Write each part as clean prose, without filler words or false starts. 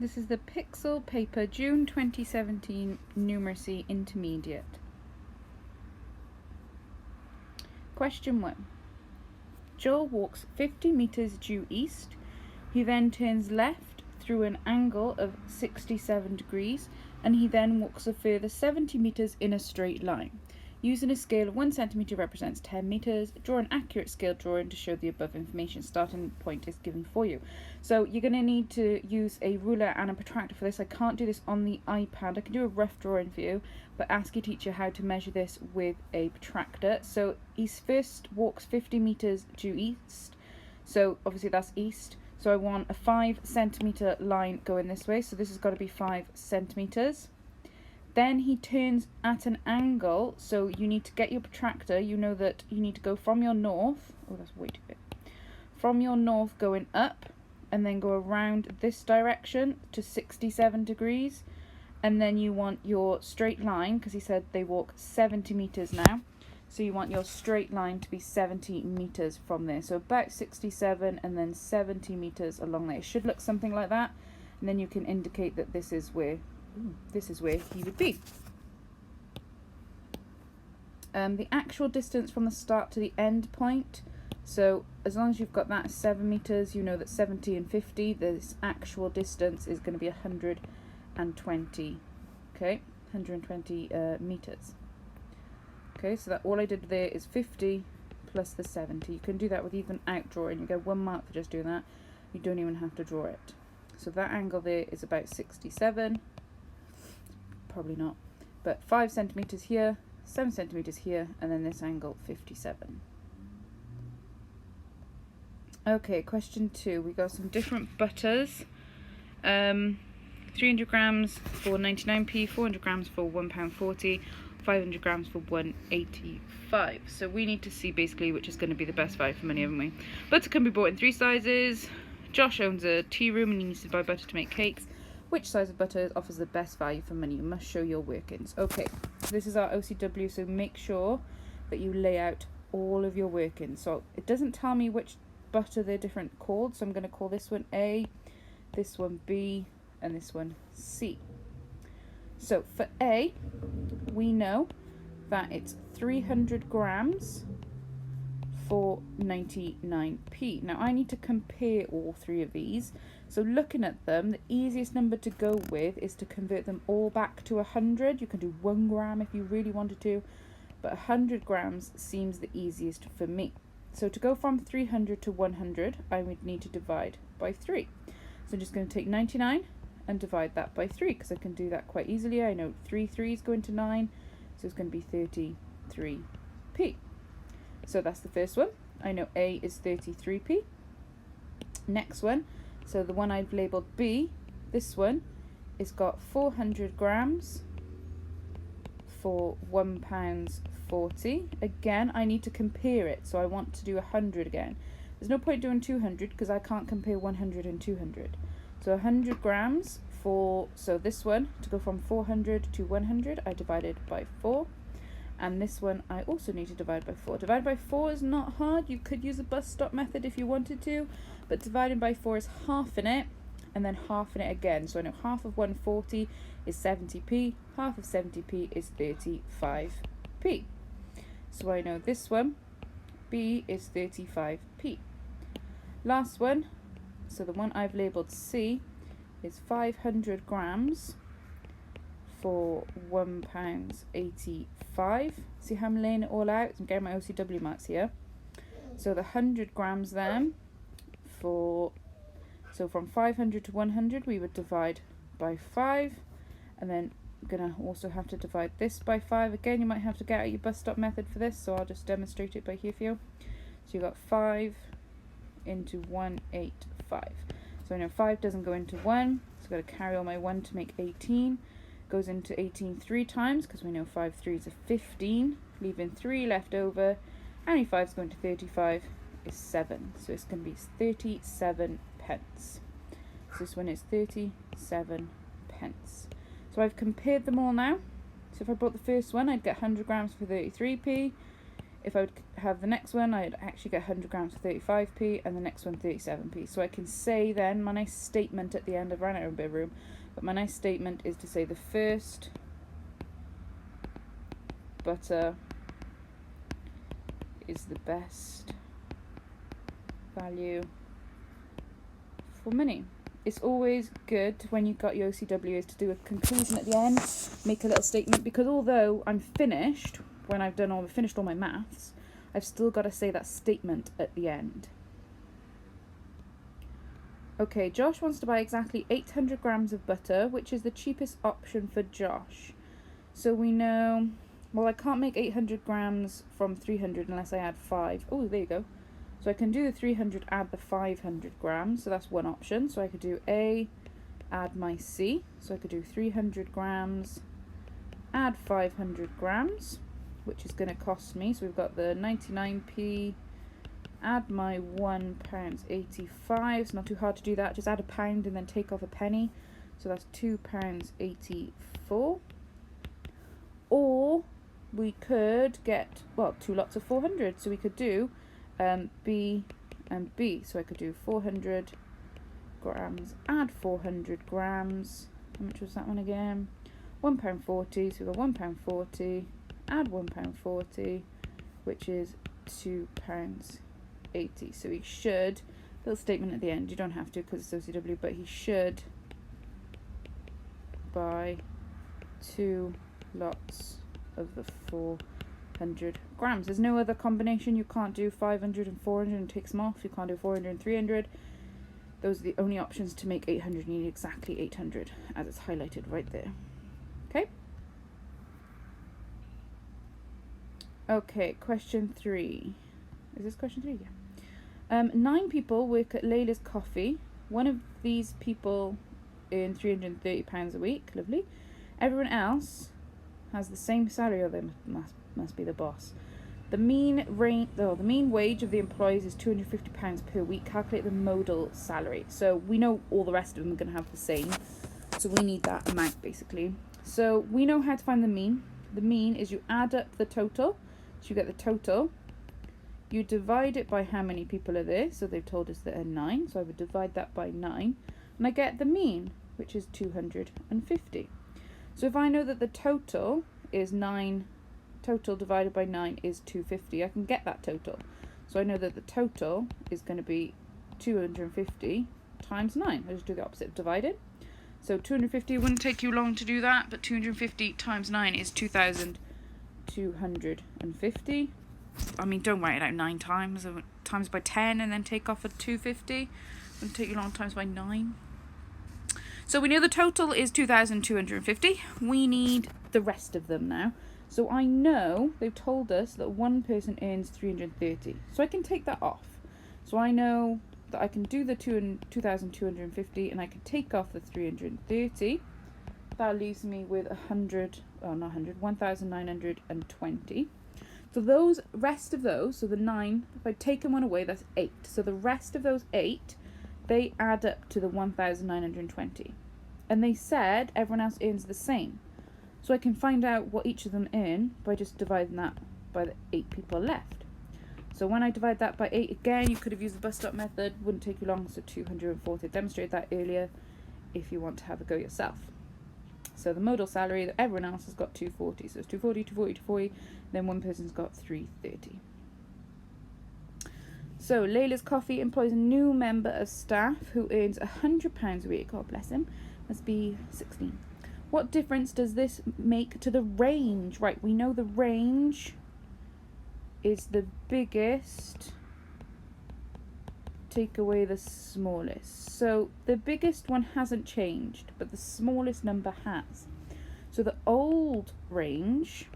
This is the Pixl paper, June 2017, Numeracy Intermediate. Question 1. Joel walks 50 meters due east. He then turns left through an angle of 67 degrees, and he then walks a further 70 meters in a straight line. Using a scale of 1 centimeter represents 10 meters. Draw an accurate scale drawing to show the above information. Starting point is given for you. So you're going to need to use a ruler and a protractor for this. I can't do this on the iPad. I can do a rough drawing for you, but ask your teacher how to measure this with a protractor. So he first walks 50 meters due east. So obviously that's east. So I want a 5 centimeter line going this way. So this has got to be 5 centimeters. Then he turns at an angle, so you need to get your protractor. You know that you need to go from your north. Oh, that's way too big. From your north going up, and then go around this direction to 67 degrees. And then you want your straight line, because he said they walk 70 meters now. So you want your straight line to be 70 meters from there. So about 67 and then 70 meters along there. It should look something like that. And then you can indicate that this is where he would be. The actual distance from the start to the end point, so as long as you've got that 7 meters, you know that 70 and 50, this actual distance is going to be 120, okay, 120 meters. Okay, so that all I did there is 50 plus the 70. You can do that with even out drawing. You get 1 mark for just doing that. You don't even have to draw it. So that angle there is about 67. Probably not, but 5 centimeters here, 7 centimeters here, and then this angle 57. Okay, question 2. We got some different butters. 300 grams for 99p, 400 grams for £1.40, 500 grams for £1.85. So we need to see basically which is going to be the best value for money, haven't we? Butter can be bought in 3 sizes. Josh owns a tea room and he needs to buy butter to make cakes. Which size of butter offers the best value for money? You must show your workings. Okay, this is our OCW, so make sure that you lay out all of your workings. So it doesn't tell me which butter they're different called, so I'm going to call this one A, this one B, and this one C. So for A, we know that it's 300 grams for 99p. Now I need to compare all 3 of these. So looking at them, the easiest number to go with is to convert them all back to 100. You can do 1 gram if you really wanted to, but 100 grams seems the easiest for me. So to go from 300 to 100, I would need to divide by 3. So I'm just going to take 99 and divide that by 3, because I can do that quite easily. I know 3 3's go into 9, so it's going to be 33p. So that's the first one. I know A is 33p. Next one, so the one I've labelled B, this one is got 400 grams for £1.40. Again, I need to compare it, so I want to do 100 again. There's no point doing 200 because I can't compare 100 and 200. So 100 grams for, so this one, to go from 400 to 100, I divided by 4. And this one I also need to divide by 4. Divided by 4 is not hard. You could use a bus stop method if you wanted to, but dividing by 4 is half in it, and then half in it again. So I know half of 140 is 70p, half of 70p is 35p. So I know this one, B, is 35p. Last one, so the one I've labelled C, is 500 grams for £1.85. See how I'm laying it all out? I'm getting my OCW marks here. So the 100 grams then, so from 500 to 100 we would divide by 5, and then I'm going to also have to divide this by 5. Again, you might have to get out your bus stop method for this, so I'll just demonstrate it by here for you. So you've got 5 into 185. So I know 5 doesn't go into 1, so I've got to carry on my 1 to make 18. Goes into 18 3 times, because we know 5 3s are 15, leaving 3 left over. How many 5s go into 35 is 7, so it's going to be 37 pence. So this one is 37 pence. So I've compared them all now. So if I bought the first one, I'd get 100 grams for 33p. If I would have the next one, I'd actually get 100 grams for 35p, and the next one 37p. So I can say then, my nice statement at the end, I've run out of a bit of room, but my nice statement is to say the first butter is the best value for money. It's always good when you've got your OCW to do a conclusion at the end, make a little statement, because although I'm finished, when I've finished all my maths, I've still got to say that statement at the end. Okay, Josh wants to buy exactly 800 grams of butter, which is the cheapest option for Josh. So we know, well, I can't make 800 grams from 300 unless I add 5. Oh, there you go. So I can do the 300, add the 500 grams, so that's one option. So I could do A, add my C. So I could do 300 grams, add 500 grams, which is going to cost me, so we've got the 99p, add my £1.85, it's not too hard to do that, just add a pound and then take off a penny, so that's £2.84. Or we could get, well, 2 lots of 400, so we could do B and B. So I could do 400 grams, add 400 grams. How much was that one again? £1.40. So we've got £1.40, add £1.40, which is £2.80. So he should, little statement at the end, you don't have to because it's OCW, but he should buy 2 lots of the 400 grams. There's no other combination. You can't do 500 and 400 and take some off. You can't do 400 and 300. Those are the only options to make 800. You need exactly 800 as it's highlighted right there. Okay. Okay, question 3. Is this question 3? Yeah. 9 people work at Layla's Coffee. One of these people earn £330 a week. Lovely. Everyone else has the same salary, or they must be the boss. The mean wage of the employees is £250 per week. Calculate the modal salary. So we know all the rest of them are going to have the same. So we need that amount basically. So we know how to find the mean. The mean is you add up the total. So you get the total. You divide it by how many people are there. So they've told us there are 9. So I would divide that by 9. And I get the mean, which is 250. So if I know that the total is 9, total divided by 9 is 250, I can get that total. So I know that the total is going to be 250 times 9. I just do the opposite of divided. So 250 wouldn't take you long to do that, but 250 times 9 is 2,250. I mean, don't write it out 9 times. Times by 10 and then take off a 250. Wouldn't take you long times by 9. So we know the total is 2,250. We need the rest of them now. So I know they've told us that one person earns 330. So I can take that off. So I know that I can do the 2,250 and I can take off the 330. That leaves me with 1,920. So those rest of those, so the 9, if I take one away, that's 8. So the rest of those 8, they add up to the 1,920. And they said everyone else earns the same. So I can find out what each of them earn by just dividing that by the 8 people left. So when I divide that by 8 again, you could have used the bus stop method, wouldn't take you long, so 240. I demonstrated that earlier if you want to have a go yourself. So the modal salary that everyone else has got 240. So it's 240, 240, 240, then one person's got 330. So Layla's Coffee employs a new member of staff who earns £100 a week. God bless him. Must be 16. What difference does this make to the range? Right, we know the range is the biggest, take away the smallest. So the biggest one hasn't changed, but the smallest number has. So the old range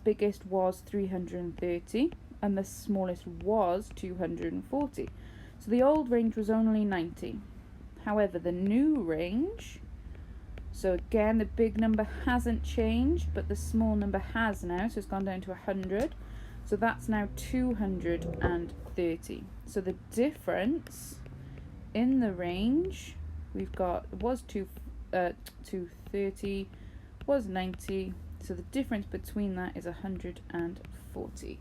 biggest was 330 and the smallest was 240. So the old range was only 90. However, the new range, so again, the big number hasn't changed, but the small number has now, so it's gone down to 100. So that's now 230. So the difference in the range, we've got, it was 230, was 90, So the difference between that is 140.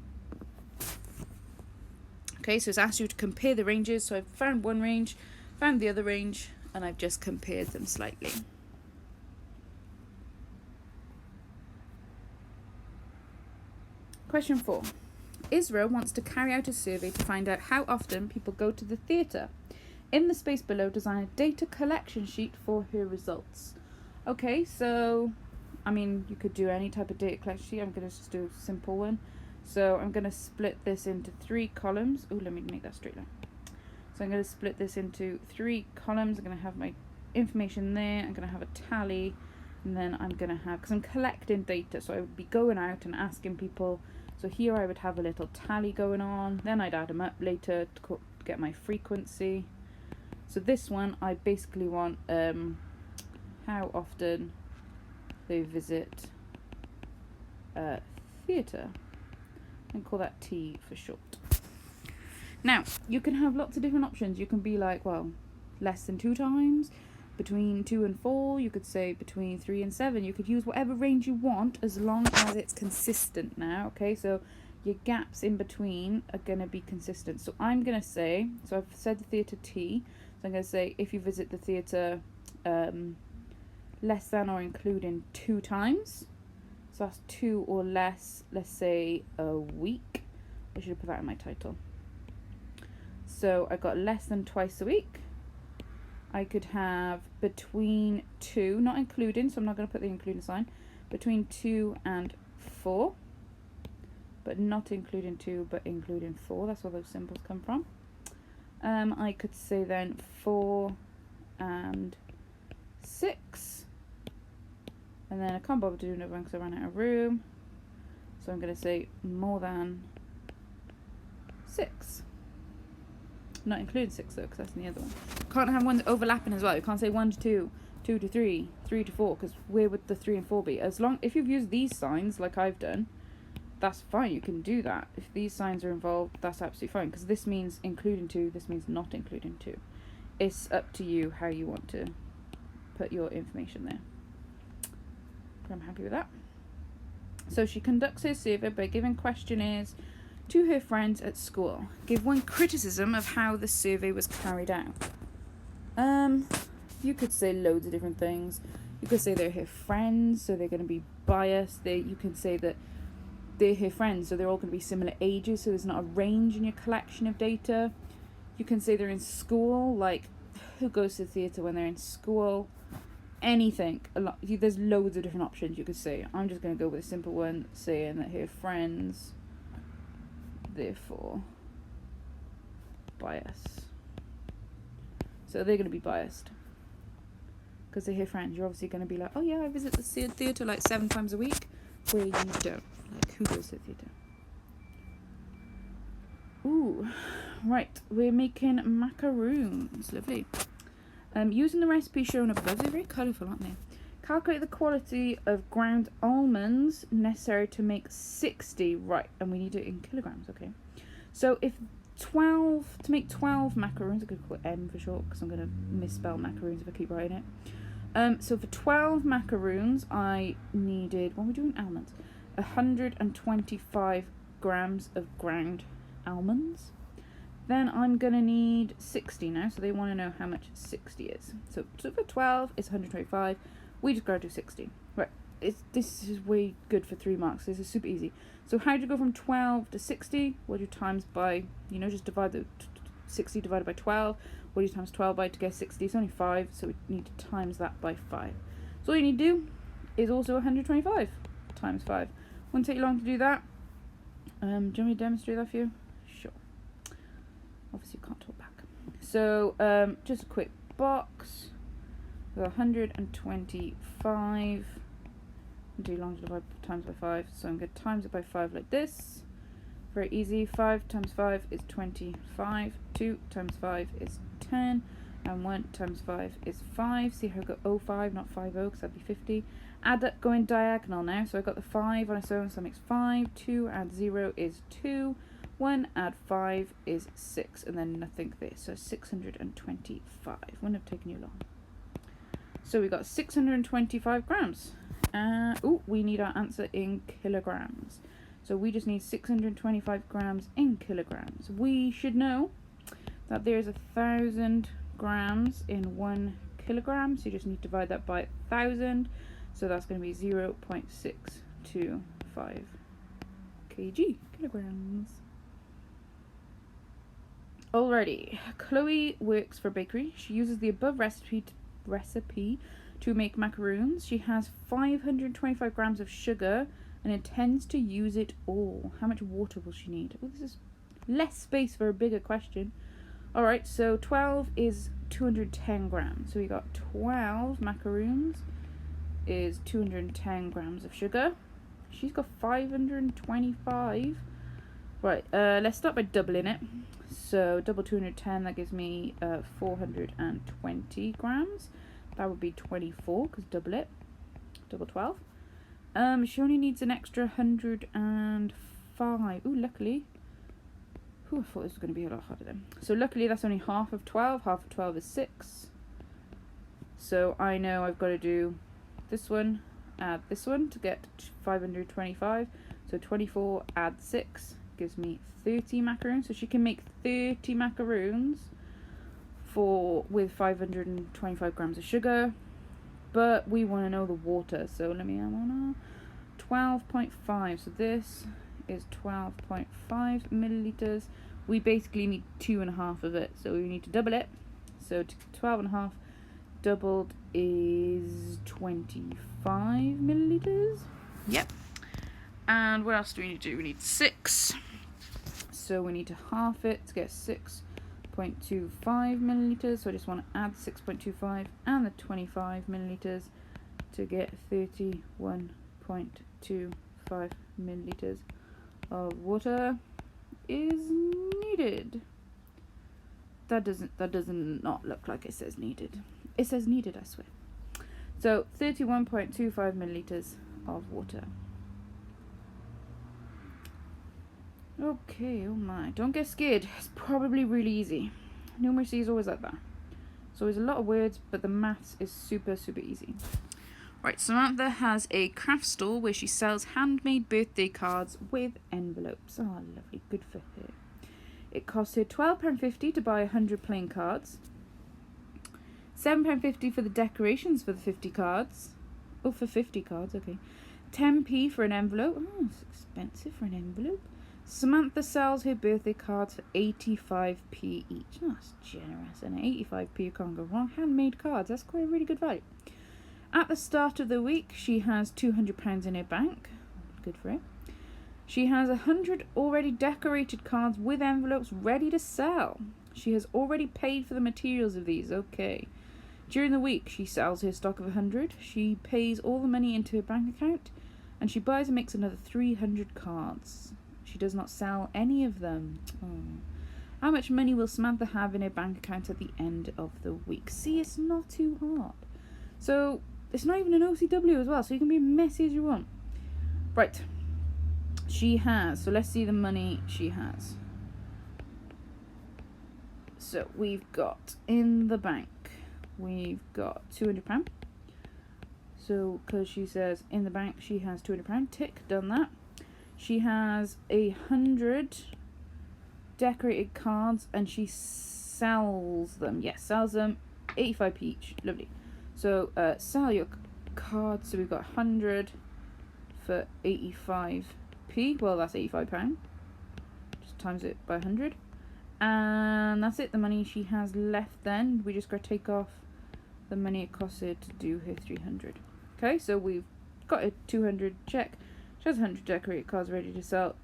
Okay, so it's asked you to compare the ranges. So I've found one range, found the other range, and I've just compared them slightly. Question 4. Israel wants to carry out a survey to find out how often people go to the theatre. In the space below, design a data collection sheet for her results. Okay, so, I mean, you could do any type of data collection sheet. I'm going to just do a simple one. So I'm going to split this into 3 columns. Oh, let me make that straight line. So I'm going to split this into 3 columns. I'm going to have my information there. I'm going to have a tally. And then I'm going to have, because I'm collecting data, so I would be going out and asking people. So here I would have a little tally going on. Then I'd add them up later to get my frequency. So this one, I basically want how often they visit theatre. And call that T for short. Now, you can have lots of different options. You can be like, well, less than 2 times, between 2 and 4. You could say between 3 and 7. You could use whatever range you want as long as it's consistent now, okay? So your gaps in between are going to be consistent. So I'm going to say, so I've said the theatre T. So I'm going to say if you visit the theatre less than or including 2 times. So that's 2 or less, let's say a week. I should have put that in my title. So I got less than twice a week. I could have between 2, not including, so I'm not going to put the including sign, between 2 and 4, but not including 2, but including 4. That's where those symbols come from. I could say then 4 and 6. And then I can't bother to do another one because I ran out of room. So I'm going to say more than 6. Not including 6 though, because that's in the other one. Can't have ones overlapping as well. You can't say 1 to 2, 2 to 3, 3 to 4, because where would the 3 and 4 be? As long, if you've used these signs like I've done, that's fine. You can do that. If these signs are involved, that's absolutely fine, because this means including 2, this means not including 2. It's up to you how you want to put your information there. But I'm happy with that. So she conducts her survey by giving questionnaires to her friends at school. Give one criticism of how the survey was carried out. You could say loads of different things. You could say they're her friends, so they're going to be biased. You can say that they're her friends, so they're all going to be similar ages, so there's not a range in your collection of data. You can say they're in school, like who goes to the theatre when they're in school? Anything. There's loads of different options you could say. I'm just going to go with a simple one, saying that her friends, therefore bias. So they're going to be biased because they're her friends. You're obviously going to be like, oh yeah, I visit the theatre like 7 times a week, where you don't. Like, who goes to the theatre? Ooh, right, we're making macaroons. Lovely. Using the recipe shown above, they're very colourful, aren't they? Calculate the quality of ground almonds necessary to make 60, right, and we need it in kilograms, okay. So if to make 12 macaroons, I could call it M for short, because I'm going to misspell macaroons if I keep writing it. So for 12 macaroons, I needed, what are we doing, almonds? 125 grams of ground almonds. Then I'm going to need 60 now, so they want to know how much 60 is. So for 12, it's 125. We just got to do 60. Right, this is way good for 3 marks. This is super easy. So how do you go from 12 to 60? What do you times by, just divide the 60 divided by 12. What do you times 12 by to get 60? It's only 5, so we need to times that by 5. So all you need to do is also 125 times 5. Won't take you long to do that. Do you want me to demonstrate that for you? Sure. Obviously you can't talk back. So just a quick box. 125. Do long to divide times by 5. So I'm going to times it by 5 like this. Very easy. 5 times 5 is 25. 2 times 5 is 10. And 1 times 5 is 5. See how I got 05, not 50, because that'd be 50. Add up going diagonal now. So I got the 5 on its own, so that makes 5. 2 add 0 is 2. 1 add 5 is 6. And then nothing there. So 625. Wouldn't have taken you long. So we got 625 grams. We need our answer in kilograms. So we just need 625 grams in kilograms. We should know that there's 1,000 grams in 1 kilogram. So you just need to divide that by 1,000. So that's going to be 0.625 kilograms. Alrighty, Chloe works for a bakery. She uses the above recipe to make macaroons. She has 525 grams of sugar and intends to use it all. How much water will she need? Oh, this is less space for a bigger question. Alright, so 12 is 210 grams. So we got 12 macaroons is 210 grams of sugar. She's got 525. Right, let's start by doubling it. So double 210, that gives me 420 grams. That would be 24, because double it. Double 12. She only needs an extra 105. Ooh, luckily. Ooh, I thought this was going to be a lot harder then. So luckily that's only half of 12. Half of 12 is 6. So I know I've got to do this one, add this one to get 525. So 24 add 6 gives me 30 macaroons. So she can make 30 macaroons with 525 grams of sugar. But we want to know the water. So let me add on 12.5. So this is 12.5 milliliters. We basically need 2.5 of it. So we need to double it. So 12.5 doubled is 25 milliliters. Yep. And what else do we need to do? We need 6. So we need to half it to get 6.25 milliliters. So I just want to add 6.25 and the 25 milliliters to get 31.25 milliliters of water is needed. That doesn't not look like it says needed. It says needed, I swear. So 31.25 milliliters of water. Okay, oh my, don't get scared. It's probably really easy. Numeracy is always like that. It's always a lot of words, but the maths is super easy. Right, Samantha has a craft store where she sells handmade birthday cards with envelopes. Oh, lovely, good for her. It costs her £12.50 to buy 100 plain cards. £7.50 for the decorations for the 50 cards. Oh, for 50 cards, okay. 10p for an envelope. Oh, it's expensive for an envelope. Samantha sells her birthday cards for 85p each. Oh, that's generous, and 85p you can't go wrong. Handmade cards, that's quite a really good value. At the start of the week, she has £200 in her bank. Good for her. She has 100 already decorated cards with envelopes ready to sell. She has already paid for the materials of these. Okay. During the week, she sells her stock of 100. She pays all the money into her bank account, and she buys and makes another 300 cards. She does not sell any of them. Oh. How much money will Samantha have in her bank account at the end of the week? See, it's not too hard. So, it's not even an OCW as well, so you can be messy as you want. Right. She has, so let's see the money she has. So, we've got in the bank, we've got £200. So, because she says in the bank she has £200, tick, done that. She has 100 decorated cards and she sells them. Yes, sells them 85p each. Lovely. So sell your cards. So we've got 100 for 85p. Well, that's £85. Just times it by 100. And that's it. The money she has left then. We just got to take off the money it cost her to do her 300. Okay, so we've got a 200 check. She has 100 decorated cards ready to sell.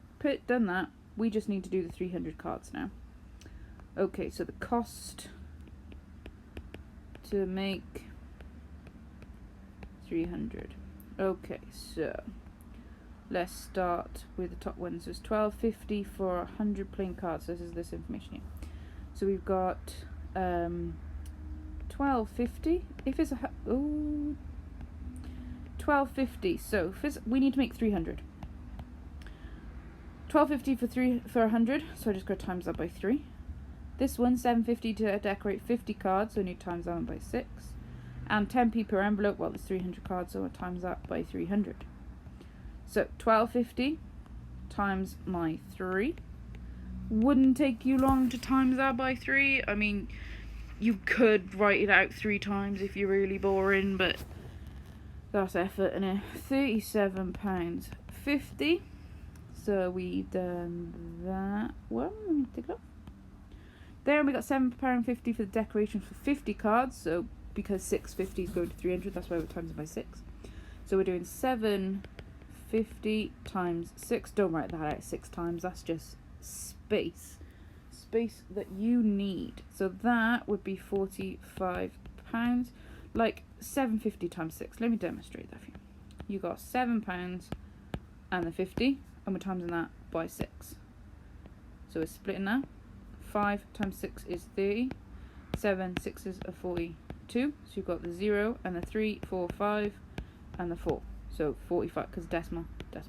Done that. We just need to do the 300 cards now. Okay, so the cost to make 300. Okay, so let's start with the top one. So it's £12.50 for 100 plain cards. This is this information here. So we've got £12.50. If it's £12.50. So we need to make 300. £12.50 for 100. So I just got to times that by 3. This one £7.50 to decorate 50 cards. So I need to times that one by 6. And 10p per envelope, well, there's 300 cards, so I times that by 300. So 12.50 times my 3. Wouldn't take you long to times that by 3. I mean, you could write it out 3 times if you're really boring, but that's effort, innit? £37.50. So we've done that one. Let me take it off. There we got £7.50 for the decoration for 50 cards. So because 650 is going to 300, that's why we're times it by 6. So we're doing 750 times 6. Don't write that out 6 times. That's just space that you need. So that would be £45. Like 750 times 6. Let me demonstrate that for you. You got £7 and the 50, and we're timesing that by 6. So we're splitting that. 5 times 6 is 30. 7 6s are 42. So you've got the 0 and the 3, 4, 5, and the 4. So 45, because decimal. So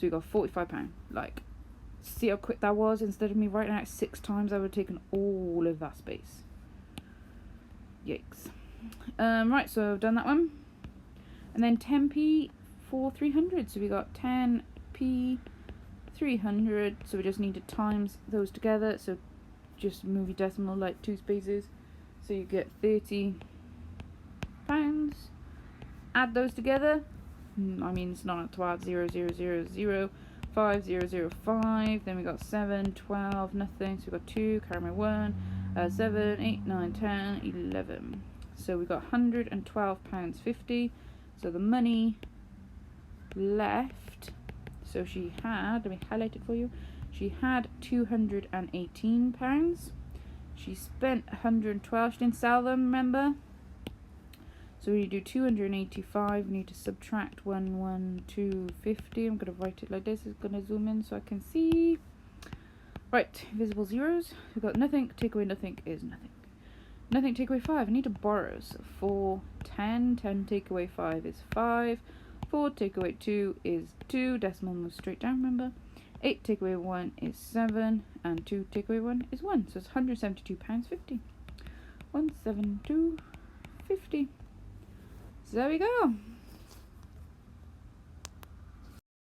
we got £45. Like, see how quick that was? Instead of me writing out 6 times, I would have taken all of that space. Yikes. Right, so I've done that one. And then 10p for 300. So we got 10p 300. So we just need to times those together. So just move your decimal like 2 spaces. So you get £30. Add those together. I mean, it's not to add 0, 0, 0, 0. 5, 0, 0, 5. Then we got 7, 12, nothing. So we got 2, carry my 1, 7, 8, 9, 10, 11. So we got £112.50. So the money left. So she had, let me highlight it for you. She had £218. She spent 112. She didn't sell them, remember? So we do 285. We need to subtract 11250. I'm gonna write it like this. It's gonna zoom in so I can see. Right, visible zeros. We've got nothing. Take away nothing is nothing. Nothing. Take away 5. I need to borrow. So 4, 10. 10 take away 5 is 5. 4 take away 2 is 2. Decimal moves straight down. Remember. 8 take away 1 is 7, and 2 take away 1 is 1. So it's £172.50. 172.50. So there we go.